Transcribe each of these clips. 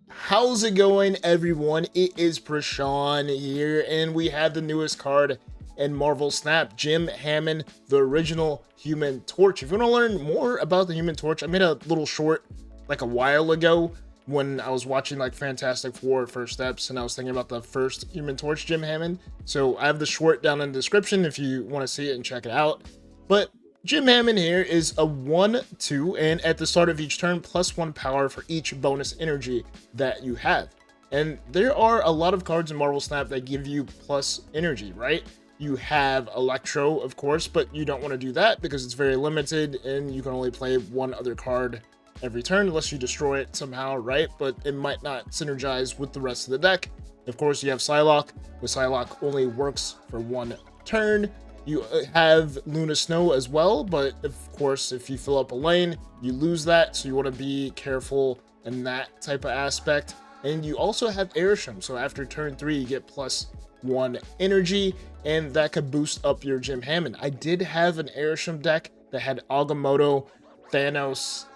How's it going, everyone? It is Prashaun here, and we have the newest card in Marvel Snap, Jim Hammond, the original Human Torch. If you want to learn more about the Human Torch, I made a little short like a while ago when I was watching like Fantastic Four First Steps, and I was thinking about the first Human Torch, Jim Hammond. So I have the short down in the description if you want to see it and check it out. But Jim Hammond here is a 1/2, and at the start of each turn, +1 power for each bonus energy that you have. And there are a lot of cards in Marvel Snap that give you plus energy, right? You have Electro, of course, but you don't want to do that because it's very limited and you can only play one other card every turn unless you destroy it somehow, right? But it might not synergize with the rest of the deck. Of course, you have Psylocke, but Psylocke only works for one turn. You have Luna Snow as well, but of course, if you fill up a lane, you lose that, so you want to be careful in that type of aspect. And you also have Airsham, so after turn 3, you get +1 energy, and that could boost up your Jim Hammond. I did have an Airsham deck that had Agamotto, Thanos,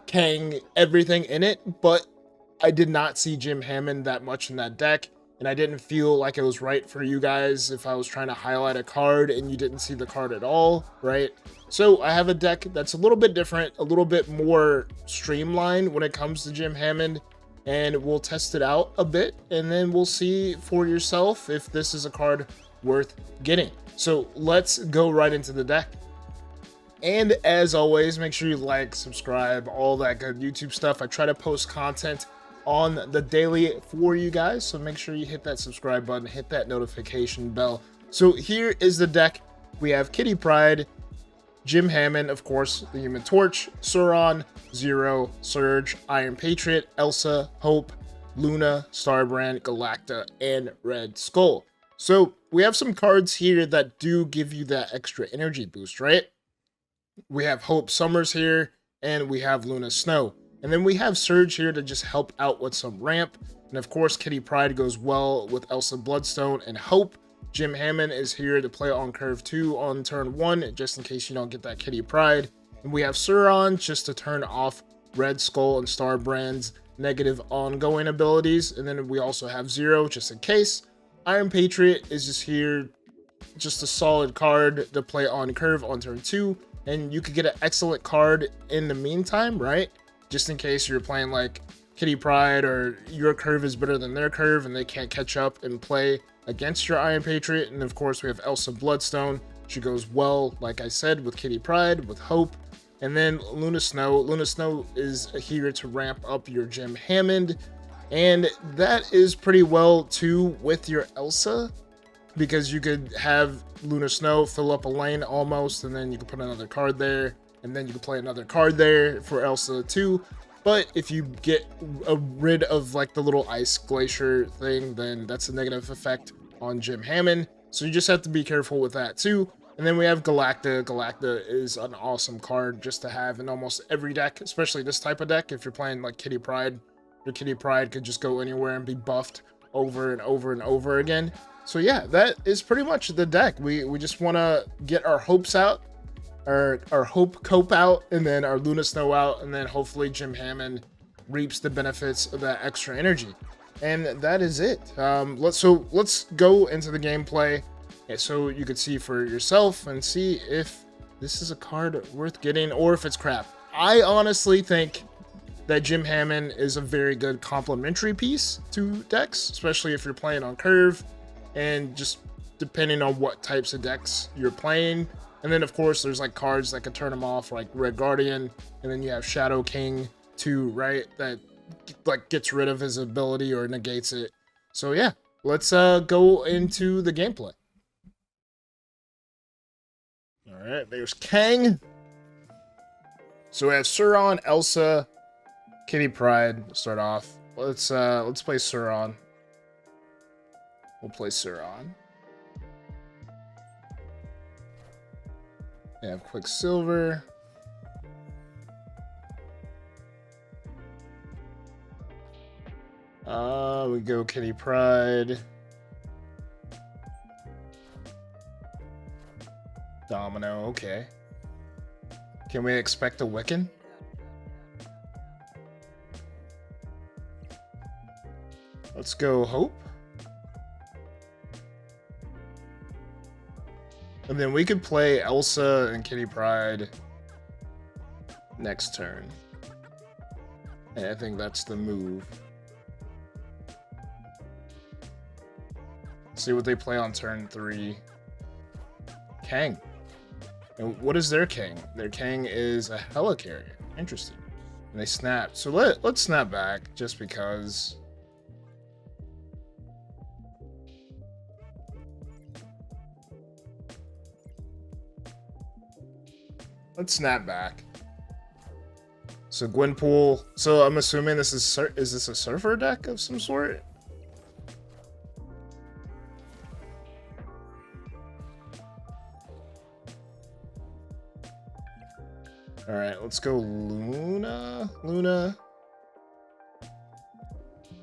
Kang, everything in it, but I did not see Jim Hammond that much in that deck, and I didn't feel like it was right for you guys if I was trying to highlight a card and you didn't see the card at all, right? So I have a deck that's a little bit different, a little bit more streamlined when it comes to Jim Hammond, and we'll test it out a bit, and then we'll see for yourself if this is a card worth getting. So let's go right into the deck. And as always, make sure you like, subscribe, all that good YouTube stuff. I try to post content on the daily for you guys, so make sure you hit that subscribe button, hit that notification bell. So here is the deck. We have Kitty Pryde, Jim Hammond, of course, the Human Torch, Sauron, Zero, Surge, Iron Patriot, Elsa, Hope, Luna, Starbrand, Galacta, and Red Skull. So we have some cards here that do give you that extra energy boost, right? We have Hope Summers here, and we have Luna Snow. And then we have Surge here to just help out with some ramp. And of course, Kitty Pryde goes well with Elsa Bloodstone and Hope. Jim Hammond is here to play on curve 2 on turn 1, just in case you don't get that Kitty Pryde. And we have Sauron just to turn off Red Skull and Starbrand's negative ongoing abilities. And then we also have Zero just in case. Iron Patriot is just here, just a solid card to play on curve on turn 2. And you could get an excellent card in the meantime, right? Just in case you're playing like Kitty Pryde or your curve is better than their curve and they can't catch up and play against your Iron Patriot. And of course, we have Elsa Bloodstone. She goes well, like I said, with Kitty Pryde, with Hope. And then Luna Snow. Luna Snow is here to ramp up your Jim Hammond. And that is pretty well too with your Elsa, because you could have Luna Snow fill up a lane almost, and then you can put another card there, and then you can play another card there for Elsa too. But if you get rid of like the little ice glacier thing, then that's a negative effect on Jim Hammond. So you just have to be careful with that too. And then we have Galacta. Galacta is an awesome card just to have in almost every deck, especially this type of deck. If you're playing like Kitty Pryde, your Kitty Pryde could just go anywhere and be buffed over and over and over again. So yeah, that is pretty much the deck. We just want to get our hopes out, our Hope Cope out, and then our Luna Snow out, and then hopefully Jim Hammond reaps the benefits of that extra energy. And that is it. Let's go into the gameplay so you could see for yourself and see if this is a card worth getting or if it's crap. I honestly think that Jim Hammond is a very good complementary piece to decks, especially if you're playing on curve, and just depending on what types of decks you're playing. And then of course there's like cards that can turn them off, like Red Guardian, and then you have Shadow King too, right, that like gets rid of his ability or negates it. So yeah, let's go into the gameplay. All right, there's Kang. So we have Sauron, Elsa, Kitty Pryde. We'll start off. Let's play Sauron. We'll play Sauron. We have Quicksilver. We go Kitty Pryde. Domino, okay. Can we expect a Wiccan? Let's go Hope. And then we could play Elsa and Kitty Pryde next turn. And I think that's the move. See what they play on turn 3. Kang. And what is their Kang? Their Kang is a helicarrier. Interesting. And they snap. So let's snap back just because. Let's snap back. So Gwenpool. So I'm assuming this is this a surfer deck of some sort? All right, let's go Luna,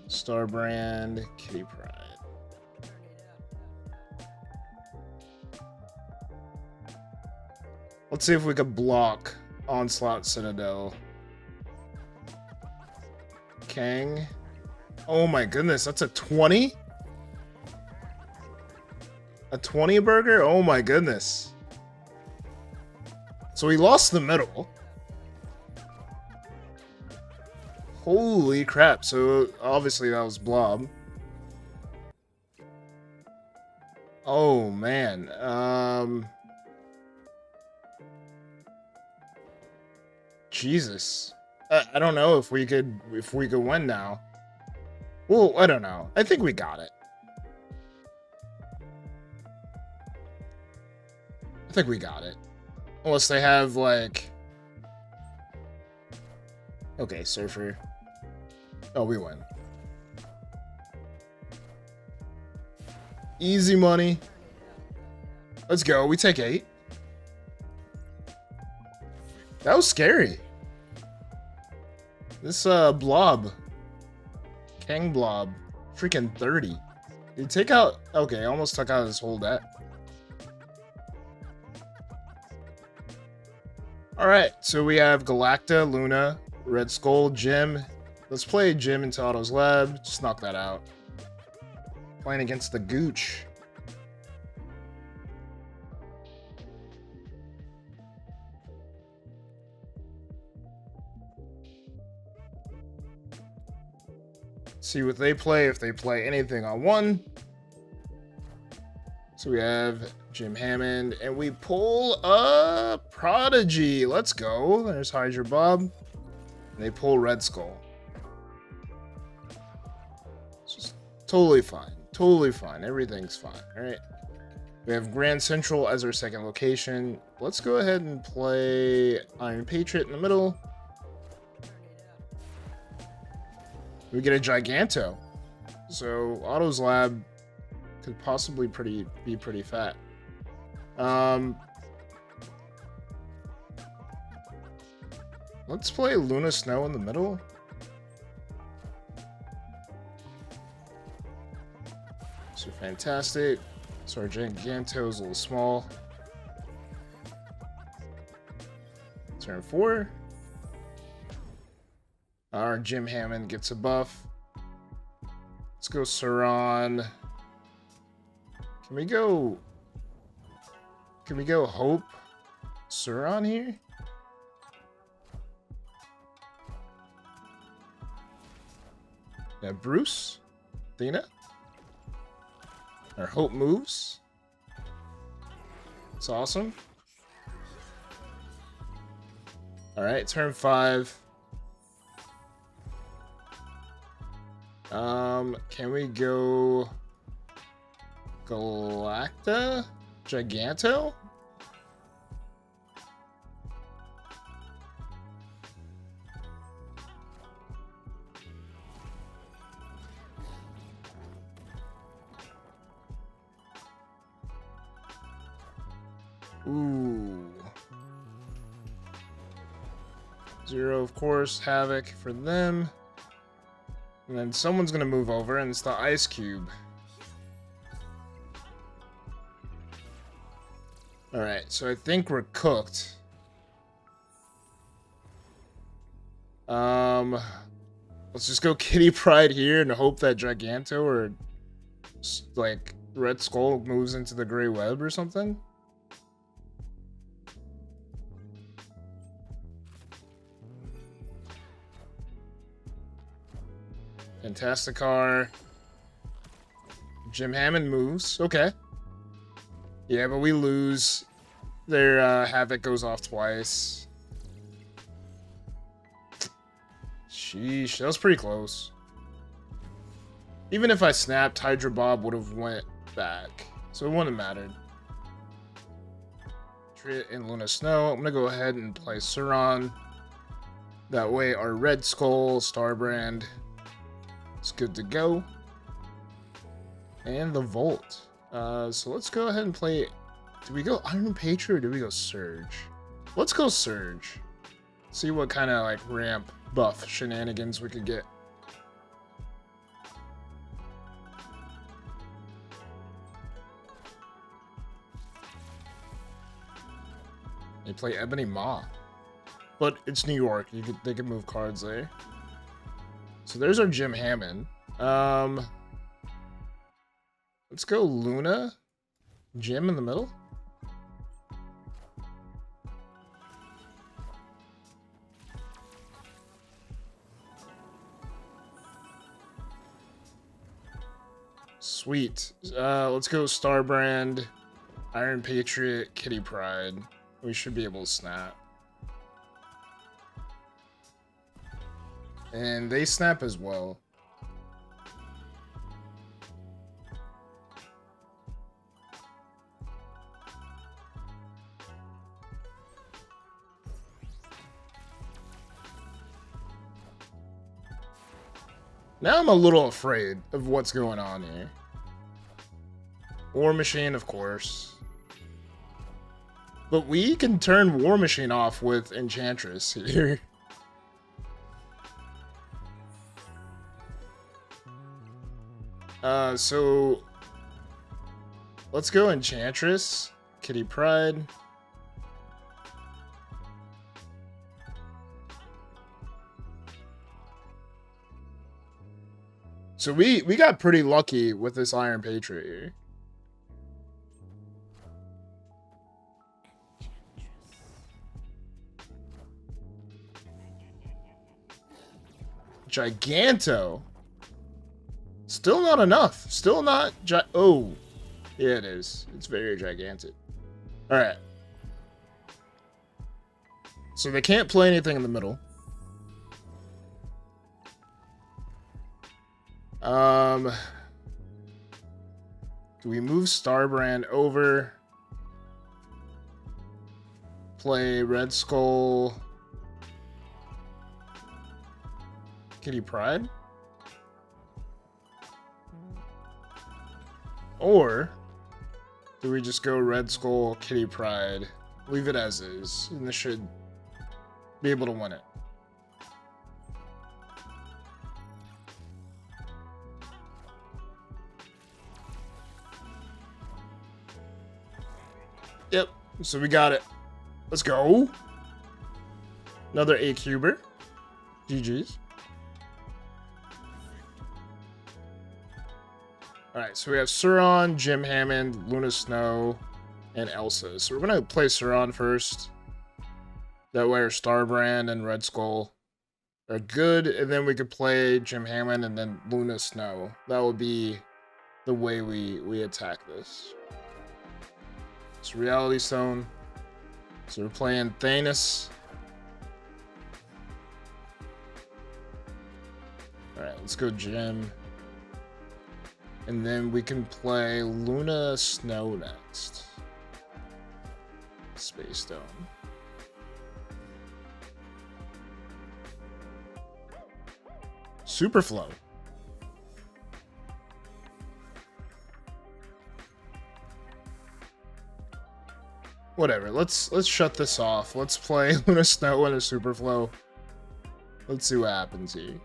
Starbrand, Kitty Pryde. Let's see if we could block Onslaught Citadel. Kang. Oh my goodness, that's a 20? A 20 burger? Oh my goodness. So he lost the middle. Holy crap. So obviously that was Blob. Oh man. Jesus. I don't know if we could win now. Well, I don't know. I think we got it. I think we got it. Unless they have, like... Okay, Surfer. Oh, we win. Easy money. Let's go. We take 8. That was scary. This, Blob. Kang Blob. Freaking 30. Did he take out... Okay, almost took out his whole deck. Alright, so we have Galacta, Luna, Red Skull, Jim. Let's play Jim into Otto's Lab. Just knock that out. Playing against the Gooch. See what they play, if they play anything on 1. So we have Jim Hammond, and we pull a Prodigy. Let's go. There's Hydra Bob. And they pull Red Skull. It's just totally fine. Totally fine. Everything's fine. All right. We have Grand Central as our second location. Let's go ahead and play Iron Patriot in the middle. We get a Giganto. So Otto's Lab could possibly be pretty fat. Let's play Luna Snow in the middle. So fantastic. So our Giganto is a little small. Turn 4. Our Jim Hammond gets a buff. Let's go Sauron. Can we go Hope Sauron here? Yeah, Bruce, Athena. Our Hope moves. It's awesome. All right, turn 5. Can we go Galacta? Giganto? Ooh. 0, of course. Havoc for them. And then someone's gonna move over, and it's the Ice Cube. Alright, so I think we're cooked. Let's just go Kitty Pryde here and hope that Giganto or like Red Skull moves into the Grey Web or something. Fantasticar. Jim Hammond moves. Okay. Yeah, but we lose. Their Havoc goes off twice. Sheesh, that was pretty close. Even if I snapped, Hydra Bob would have went back. So it wouldn't have mattered. Patriot and Luna Snow. I'm going to go ahead and play Sauron. That way our Red Skull, Starbrand is good to go. And the Volt. So let's go ahead and play... Do we go Iron Patriot or do we go Surge? Let's go Surge. See what kind of like ramp buff shenanigans we could get. They play Ebony Maw. But it's New York. They can move cards there. So there's our Jim Hammond. Let's go Luna. Jim in the middle. Sweet. Let's go Starbrand, Iron Patriot, Kitty Pryde. We should be able to snap. And they snap as well. Now I'm a little afraid of what's going on here. War Machine, of course. But we can turn War Machine off with Enchantress here. So let's go Enchantress, Kitty Pryde. So we got pretty lucky with this Iron Patriot here. Giganto. Still not enough. Still not oh. Yeah, it is. It's very gigantic. Alright. So they can't play anything in the middle. Do we move Starbrand over? Play Red Skull. Kitty Pryde? Or do we just go Red Skull, Kitty Pryde, leave it as is, and this should be able to win it. Yep, so we got it. Let's go. Another A-cuber. GG's. Alright, so we have Sauron, Jim Hammond, Luna Snow, and Elsa. So we're going to play Sauron first. That way our Starbrand and Red Skull are good. And then we could play Jim Hammond and then Luna Snow. That would be the way we attack this. It's Reality Stone. So we're playing Thanos. Alright, let's go Jim. And then we can play Luna Snow next. Space Stone. Superflow. Whatever, let's shut this off. Let's play Luna Snow and a Superflow. Let's see what happens here.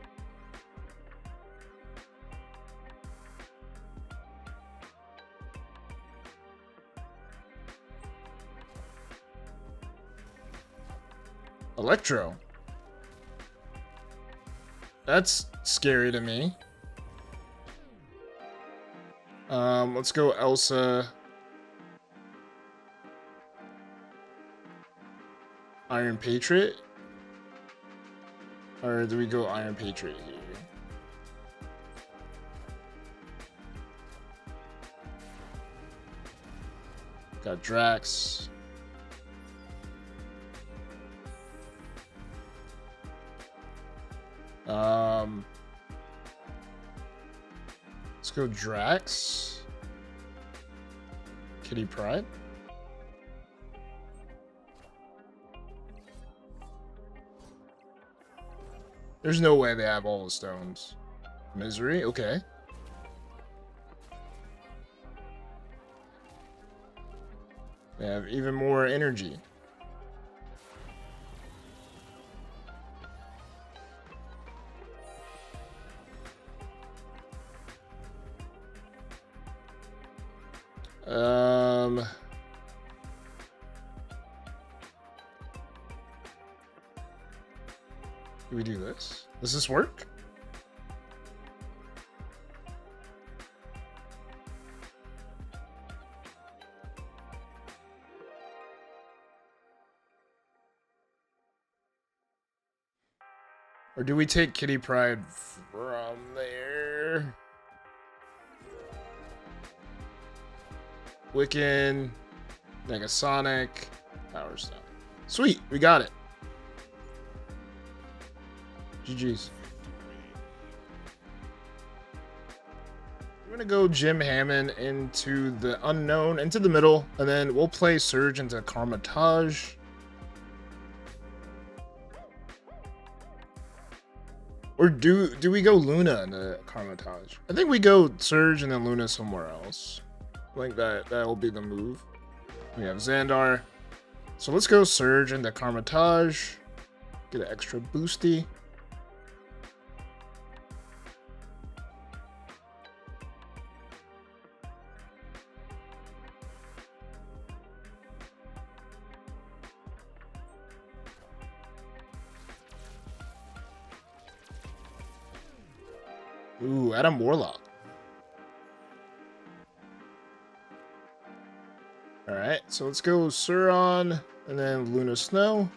Electro. That's scary to me. Let's go Elsa. Iron Patriot? Or do we go Iron Patriot here? Got Drax. Let's go Drax. Kitty Pryde. There's no way they have all the stones. Misery, okay. They have even more energy. Do we do this? Does this work? Or do we take Kitty Pryde from there? Wiccan, Negasonic, Power Stone. Sweet, we got it. GG's. I'm gonna go Jim Hammond into the unknown, into the middle, and then we'll play Surge into Karmatage. Or do we go Luna into Karmatage? I think we go Surge and then Luna somewhere else. I think that will be the move. We have Xandar. So let's go Surge into Karmatage. Get an extra boosty. Ooh, Adam Warlock. Alright, so let's go Sauron and then Luna Snow.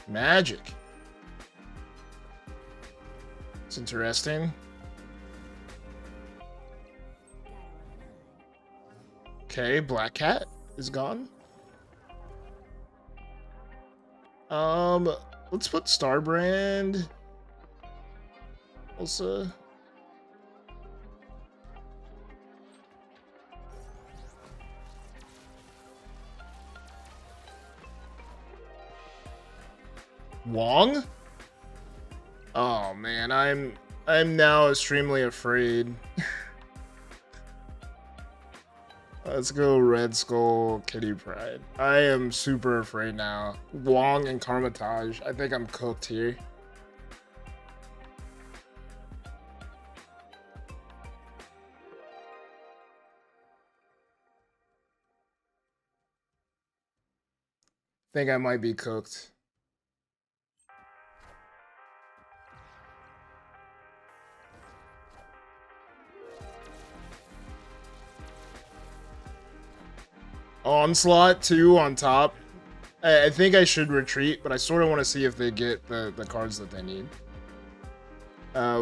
Magic. It's interesting. Okay, Black Cat is gone. Let's put Starbrand. Elsa. Wong? Oh man, I'm now extremely afraid. Let's go Red Skull, Kitty Pryde. I am super afraid now. Wong and Karmatage. I think I'm cooked here. Think I might be cooked. Onslaught 2 on top. I think I should retreat, but I sort of want to see if they get the cards that they need.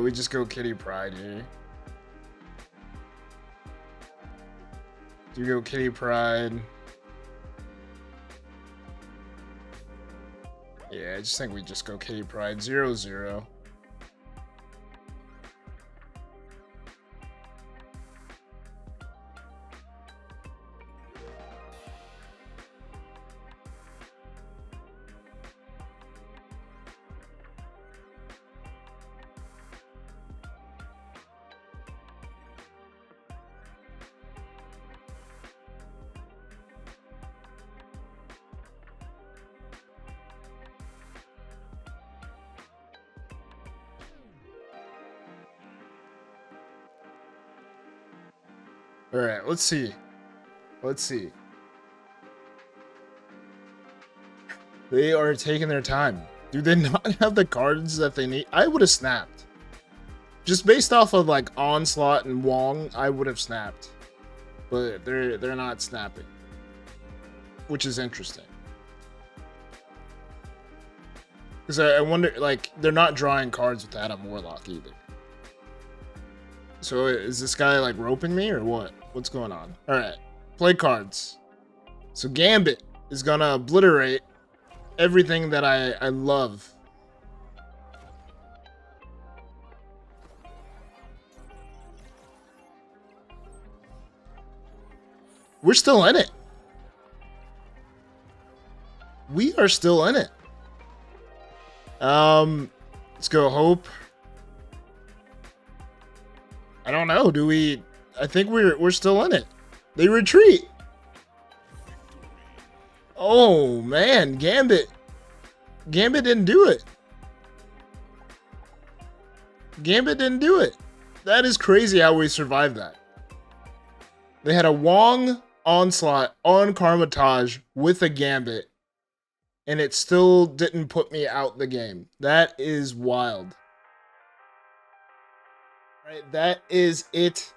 We just go Kitty Pryde here. Do you go Kitty Pryde? Yeah, I just think we just go Kitty Pryde 0-0. All right, let's see. Let's see. They are taking their time. Do they not have the cards that they need? I would have snapped. Just based off of like Onslaught and Wong, I would have snapped. But they're not snapping, which is interesting. Because I wonder, like, they're not drawing cards with Adam Warlock either. So is this guy like roping me or what? What's going on? All right, play cards. So Gambit is gonna obliterate everything that I love. We're still in it. We are still in it. Let's go Hope. I don't know. Do we? I think we're still in it. They retreat. Oh man, Gambit didn't do it. Gambit didn't do it. That is crazy how we survived that. They had a Wong Onslaught on Karmatage with a Gambit, and it still didn't put me out the game. That is wild. Alright, that is it.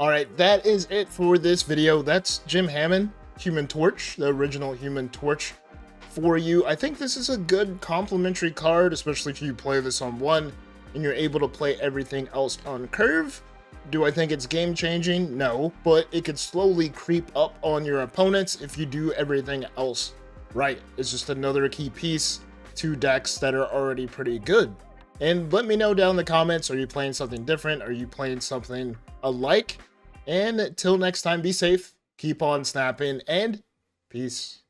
Alright, that is it for this video. That's Jim Hammond, Human Torch, the original Human Torch for you. I think this is a good complimentary card, especially if you play this on 1 and you're able to play everything else on curve. Do I think it's game changing? No, but it could slowly creep up on your opponents if you do everything else right. It's just another key piece to decks that are already pretty good. And let me know down in the comments, are you playing something different? Are you playing something alike? And till next time, be safe, keep on snapping, and peace.